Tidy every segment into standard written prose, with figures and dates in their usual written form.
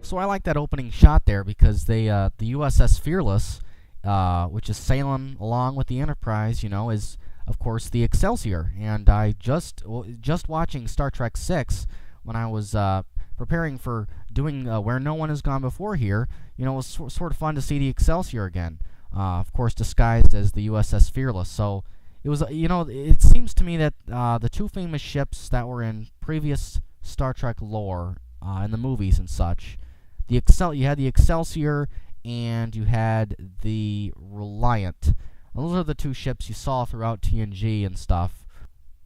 So I like that opening shot there because the U.S.S. Fearless, which is sailing along with the Enterprise, is of course the Excelsior. And I just watching Star Trek VI when I was preparing for doing Where No One Has Gone Before here, it was sort of fun to see the Excelsior again. Of course, disguised as the U.S.S. Fearless. So it was, it seems to me that the two famous ships that were in previous Star Trek lore in the movies and such, you had the Excelsior and you had the Reliant. And those are the two ships you saw throughout TNG and stuff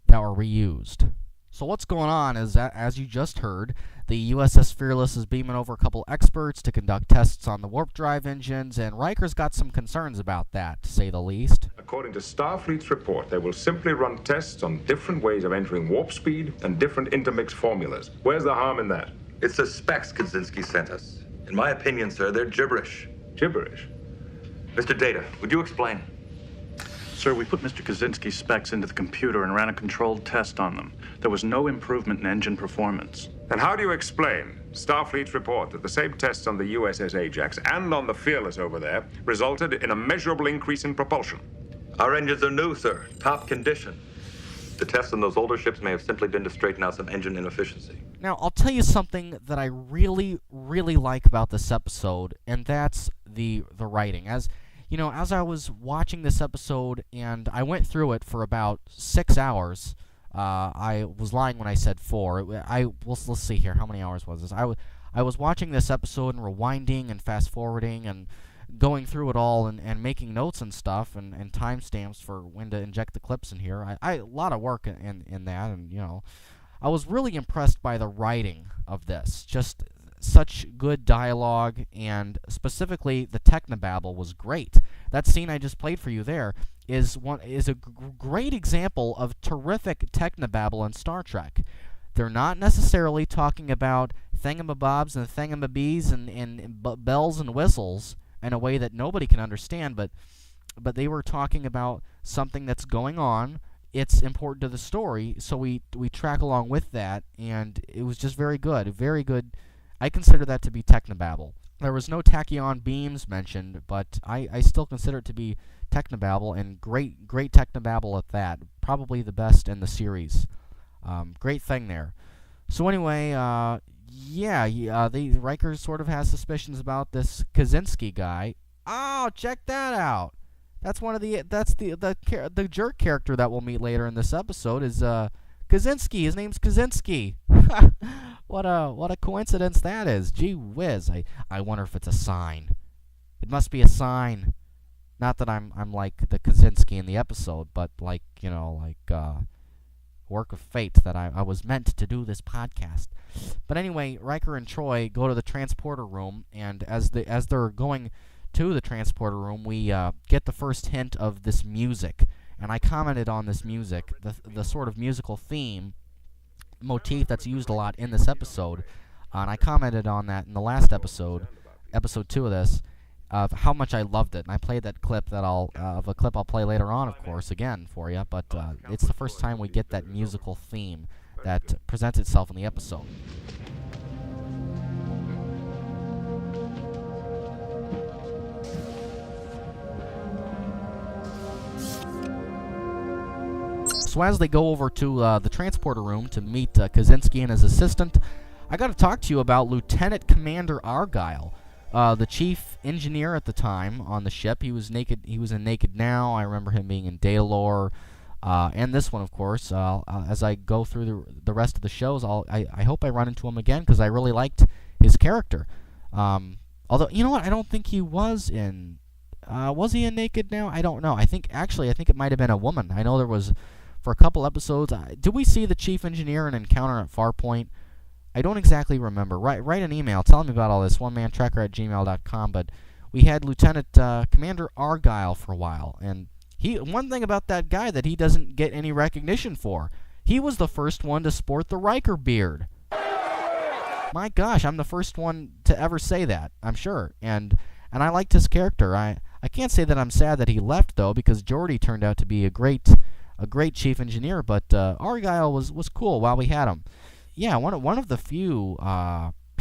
that were reused. So what's going on is that, as you just heard, the U.S.S. Fearless is beaming over a couple experts to conduct tests on the warp drive engines, and Riker's got some concerns about that, to say the least. According to Starfleet's report, they will simply run tests on different ways of entering warp speed and different intermix formulas. Where's the harm in that? It's the specs Kaczynski sent us. In my opinion, sir, they're gibberish. Gibberish? Mr. Data, would you explain? Sir, we put Mr. Kaczynski's specs into the computer and ran a controlled test on them. There was no improvement in engine performance. And how do you explain Starfleet's report that the same tests on the U.S.S. Ajax and on the Fearless over there resulted in a measurable increase in propulsion? Our engines are new, sir. Top condition. The tests on those older ships may have simply been to straighten out some engine inefficiency. Now, I'll tell you something that I really, really like about this episode, and that's the writing. As I was watching this episode, and I went through it for about 6 hours. I was lying when I said 4. Let's see here. How many hours was this? I was watching this episode and rewinding and fast-forwarding and going through it all and making notes and stuff and timestamps for when to inject the clips in here. A lot of work in that, and, I was really impressed by the writing of this. Just such good dialogue, and specifically the technobabble was great. That scene I just played for you there is a great example of terrific technobabble in Star Trek. They're not necessarily talking about thingamabobs and thingamabbees and bells and whistles in a way that nobody can understand, but they were talking about something that's going on. It's important to the story, so we track along with that, and it was just very good, very good. I consider that to be technobabble. There was no tachyon beams mentioned, but I still consider it to be technobabble, and great technobabble at that. Probably the best in the series. Great thing there. So anyway, the Riker sort of has suspicions about this Kaczynski guy. Oh, check that out! That's the jerk character that we'll meet later in this episode is Kaczynski. His name's Kaczynski. What a coincidence that is. Gee whiz. I wonder if it's a sign. It must be a sign. Not that I'm like the Kaczynski in the episode, but like work of fate that I was meant to do this podcast. But anyway, Riker and Troy go to the transporter room, and as they're going to the transporter room, we get the first hint of this music. And I commented on this music, the sort of musical theme motif that's used a lot in this episode, and I commented on that in the last episode 2 of this, of how much I loved it. And I played that clip I'll play later on, of course, again for you. But it's the first time we get that musical theme that presents itself in the episode. So as they go over to the transporter room to meet Kaczynski and his assistant, I got to talk to you about Lieutenant Commander Argyle, the chief engineer at the time on the ship. He was naked. He was in Naked Now. I remember him being in Datalore, and this one, of course. As I go through the rest of the shows, I hope I run into him again because I really liked his character. Although, you know what? I don't think he was in. Was he in Naked Now? I don't know. I think it might have been a woman. I know there was. For a couple episodes, did we see the chief engineer in Encounter at Farpoint? I don't exactly remember. Write an email. Tell me about all this, onemantracker@gmail.com. But we had Lieutenant Commander Argyle for a while. And one thing about that guy that he doesn't get any recognition for, he was the first one to sport the Riker beard. My gosh, I'm the first one to ever say that, I'm sure. And I liked his character. I can't say that I'm sad that he left, though, because Geordi turned out to be a great chief engineer, but Argyle was cool while we had him. Yeah, one of the few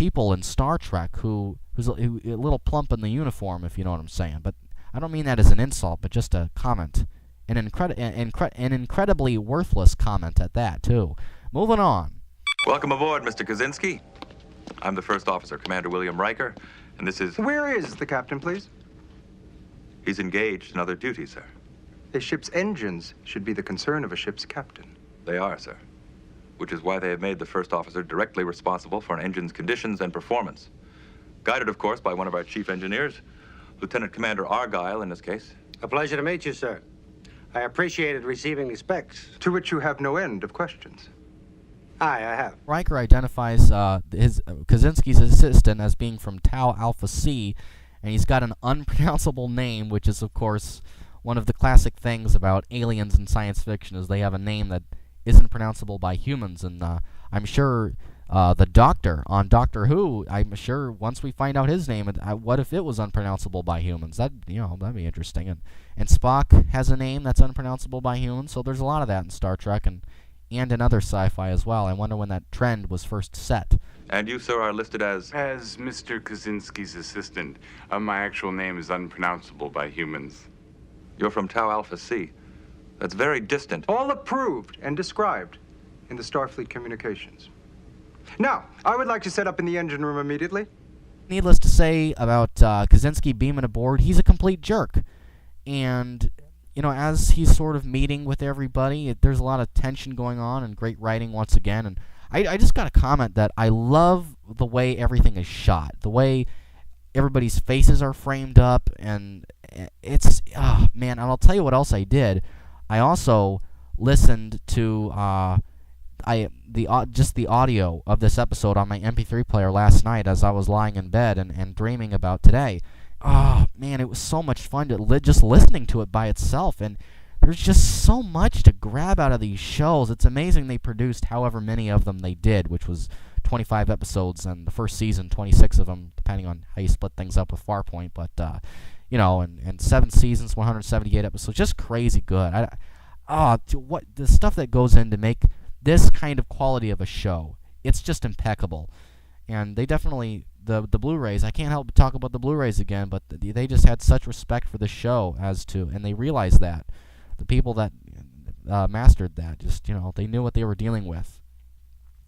people in Star Trek who's a little plump in the uniform, if you know what I'm saying. But I don't mean that as an insult, but just a comment. An incredibly worthless comment at that, too. Moving on. Welcome aboard, Mr. Kaczynski. I'm the first officer, Commander William Riker, and this is... Where is the captain, please? He's engaged in other duties, sir. A ship's engines should be the concern of a ship's captain. They are, sir. Which is why they have made the first officer directly responsible for an engine's conditions and performance. Guided, of course, by one of our chief engineers, Lieutenant Commander Argyle in this case. A pleasure to meet you, sir. I appreciated receiving the specs. To which you have no end of questions. Aye, I have. Riker identifies Kaczynski's assistant as being from Tau Alpha C, and he's got an unpronounceable name, which is, of course, one of the classic things about aliens in science fiction, is they have a name that isn't pronounceable by humans. And I'm sure the Doctor on Doctor Who, I'm sure once we find out his name, what if it was unpronounceable by humans? That'd be interesting. And Spock has a name that's unpronounceable by humans, so there's a lot of that in Star Trek and in other sci-fi as well. I wonder when that trend was first set. And you, sir, are listed as... As Mr. Kaczynski's assistant. My actual name is unpronounceable by humans. You're from Tau Alpha C. That's very distant. All approved and described in the Starfleet communications. Now, I would like to set up in the engine room immediately. Needless to say about Kaczynski beaming aboard, he's a complete jerk. And, you know, as he's sort of meeting with everybody, there's a lot of tension going on and great writing once again. And I just got to comment that I love the way everything is shot, the way everybody's faces are framed up, and it's, man, and I'll tell you what else I did. I also listened to just the audio of this episode on my MP3 player last night as I was lying in bed and dreaming about today. Oh, man, it was so much fun just listening to it by itself, and there's just so much to grab out of these shows. It's amazing they produced however many of them they did, which was 25 episodes, and the first season, 26 of them, depending on how you split things up with Farpoint, but, you know, and 7 seasons, 178 episodes, just crazy good. What the stuff that goes in to make this kind of quality of a show, it's just impeccable. And they definitely, the Blu-rays, I can't help but talk about the Blu-rays again, but they just had such respect for the show and they realized that. The people that mastered that, just, you know, they knew what they were dealing with,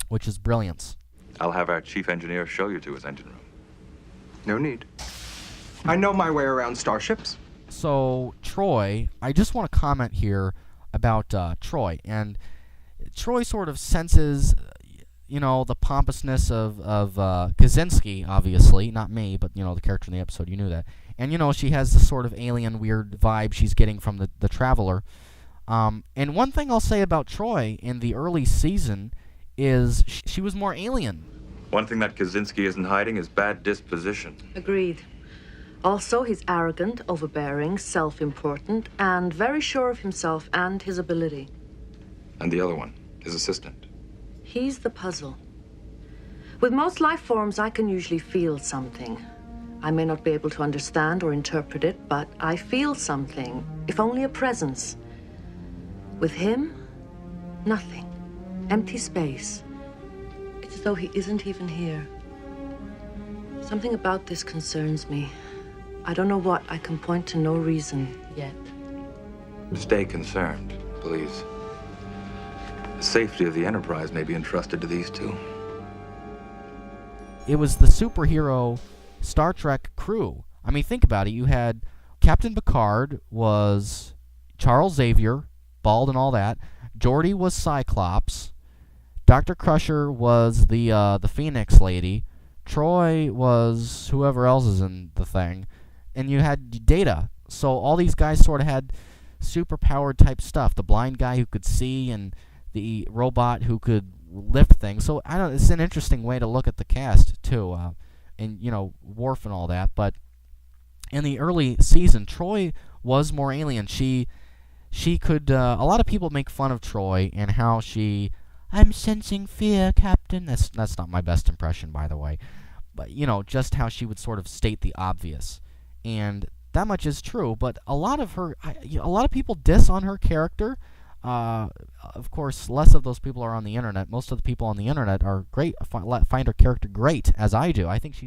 which is brilliance. I'll have our chief engineer show you to his engine room. No need. I know my way around starships. So, Troy, I just want to comment here about Troy. And Troy sort of senses, you know, the pompousness of Kaczynski, obviously. Not me, but, you know, the character in the episode, you knew that. And, you know, she has this sort of alien weird vibe she's getting from the Traveler. And one thing I'll say about Troy in the early season is she was more alien. One thing that Kaczynski isn't hiding is bad disposition. Agreed. Also, he's arrogant, overbearing, self-important, and very sure of himself and his ability. And the other one, his assistant. He's the puzzle. With most life forms, I can usually feel something. I may not be able to understand or interpret it, but I feel something, if only a presence. With him, nothing. Empty space. It's as though he isn't even here. Something about this concerns me. I don't know what. I can point to no reason yet. Stay concerned, please. The safety of the Enterprise may be entrusted to these two. It was the superhero Star Trek crew. I mean, think about it. You had Captain Picard was Charles Xavier, bald and all that. Geordi was Cyclops. Dr. Crusher was the Phoenix lady. Troy was whoever else is in the thing. And you had Data. So all these guys sort of had superpowered type stuff. The blind guy who could see, and the robot who could lift things. So I don't. It's an interesting way to look at the cast too, and you know, Worf and all that. But in the early season, Troy was more alien. She could. A lot of people make fun of Troy and how I'm sensing fear, Captain. That's not my best impression, by the way. But you know, just how she would sort of state the obvious, and that much is true. But a lot of people diss on her character. Of course, less of those people are on the internet. Most of the people on the internet are great, find her character great, as I do. I think she's